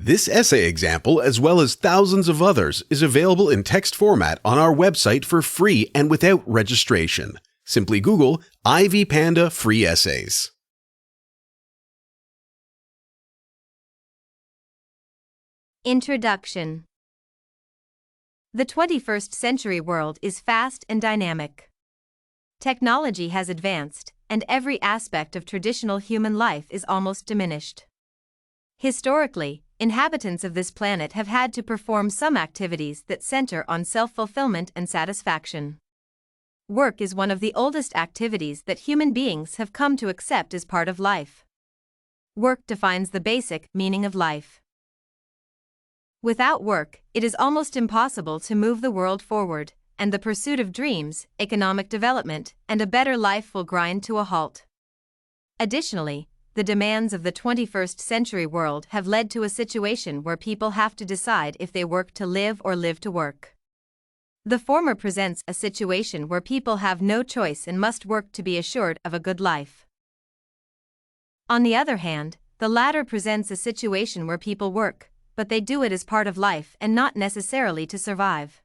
This essay example, as well as thousands of others, is available in text format on our website for free and without registration. Simply Google Ivy Panda Free Essays. Introduction. The 21st century world is fast and dynamic. Technology has advanced, and every aspect of traditional human life is almost diminished. Historically, inhabitants of this planet have had to perform some activities that center on self-fulfillment and satisfaction. Work is one of the oldest activities that human beings have come to accept as part of life. Work defines the basic meaning of life. Without work, it is almost impossible to move the world forward, and the pursuit of dreams, economic development, and a better life will grind to a halt. Additionally, the demands of the 21st century world have led to a situation where people have to decide if they work to live or live to work. The former presents a situation where people have no choice and must work to be assured of a good life. On the other hand, the latter presents a situation where people work, but they do it as part of life and not necessarily to survive.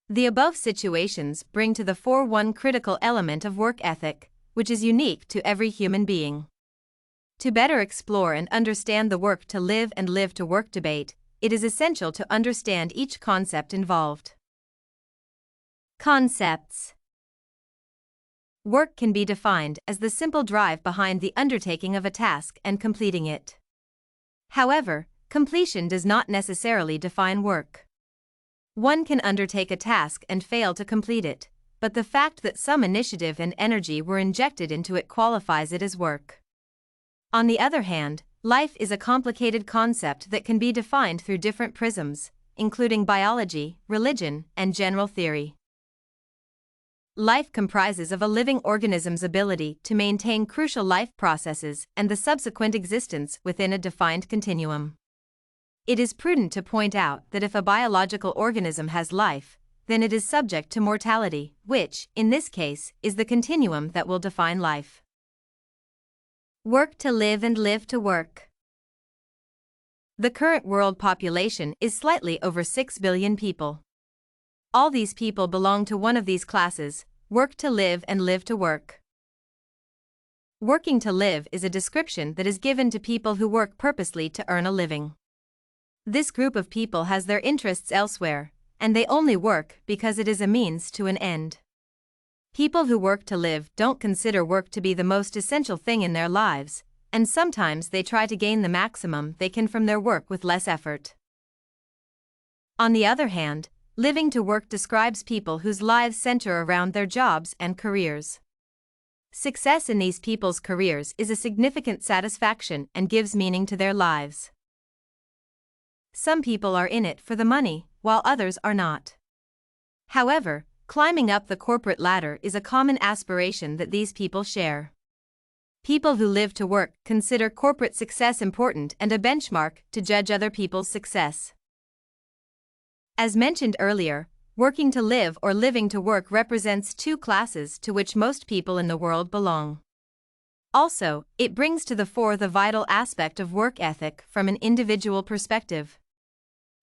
The above situations bring to the fore one critical element of work ethic, which is unique to every human being. To better explore and understand the work to live and live to work debate, it is essential to understand each concept involved. Concepts. Work can be defined as the simple drive behind the undertaking of a task and completing it. However, completion does not necessarily define work. One can undertake a task and fail to complete it, but the fact that some initiative and energy were injected into it qualifies it as work. On the other hand, life is a complicated concept that can be defined through different prisms, including biology, religion, and general theory. Life comprises of a living organism's ability to maintain crucial life processes and the subsequent existence within a defined continuum. It is prudent to point out that if a biological organism has life, then it is subject to mortality, which, in this case, is the continuum that will define life. Work to live and live to work. The current world population is slightly over 6 billion people. All these people belong to one of these classes: work to live and live to work. Working to live is a description that is given to people who work purposely to earn a living. This group of people has their interests elsewhere, and they only work because it is a means to an end. People who work to live don't consider work to be the most essential thing in their lives, and sometimes they try to gain the maximum they can from their work with less effort. On the other hand, living to work describes people whose lives center around their jobs and careers. Success in these people's careers is a significant satisfaction and gives meaning to their lives. Some people are in it for the money, while others are not. However, climbing up the corporate ladder is a common aspiration that these people share. People who live to work consider corporate success important and a benchmark to judge other people's success. As mentioned earlier, working to live or living to work represents two classes to which most people in the world belong. Also, it brings to the fore the vital aspect of work ethic from an individual perspective.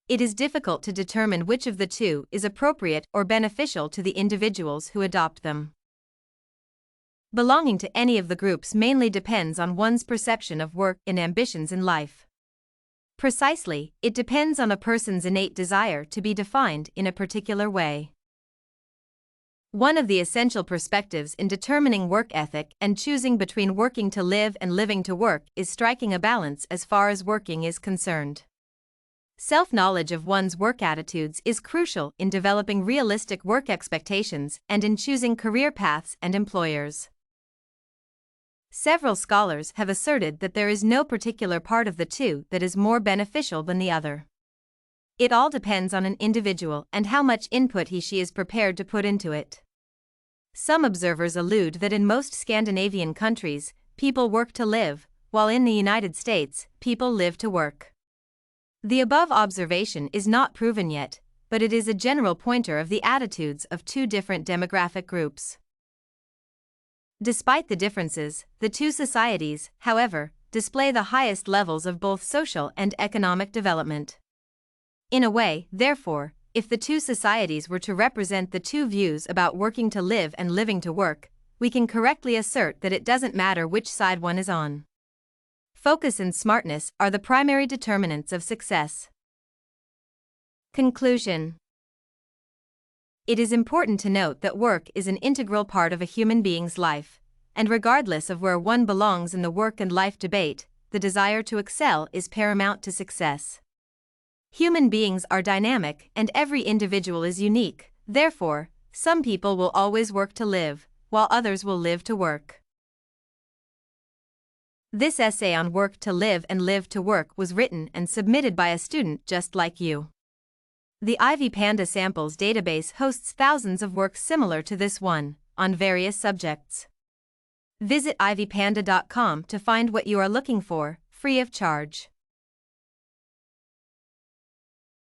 It is difficult to determine which of the two is appropriate or beneficial to the individuals who adopt them. Belonging to any of the groups mainly depends on one's perception of work and ambitions in life. Precisely, it depends on a person's innate desire to be defined in a particular way. One of the essential perspectives in determining work ethic and choosing between working to live and living to work is striking a balance as far as working is concerned. Self-knowledge of one's work attitudes is crucial in developing realistic work expectations and in choosing career paths and employers. Several scholars have asserted that there is no particular part of the two that is more beneficial than the other. It all depends on an individual and how much input he/she is prepared to put into it. Some observers allude that in most Scandinavian countries, people work to live, while in the United States, people live to work. The above observation is not proven yet, but it is a general pointer of the attitudes of two different demographic groups. Despite the differences, the two societies, however, display the highest levels of both social and economic development. In a way, therefore, if the two societies were to represent the two views about working to live and living to work, we can correctly assert that it doesn't matter which side one is on. Focus and smartness are the primary determinants of success. Conclusion. It is important to note that work is an integral part of a human being's life, and regardless of where one belongs in the work and life debate, the desire to excel is paramount to success. Human beings are dynamic and every individual is unique, therefore, some people will always work to live, while others will live to work. This essay on work to live and live to work was written and submitted by a student just like you. The Ivy Panda Samples database hosts thousands of works similar to this one, on various subjects. Visit ivypanda.com to find what you are looking for, free of charge.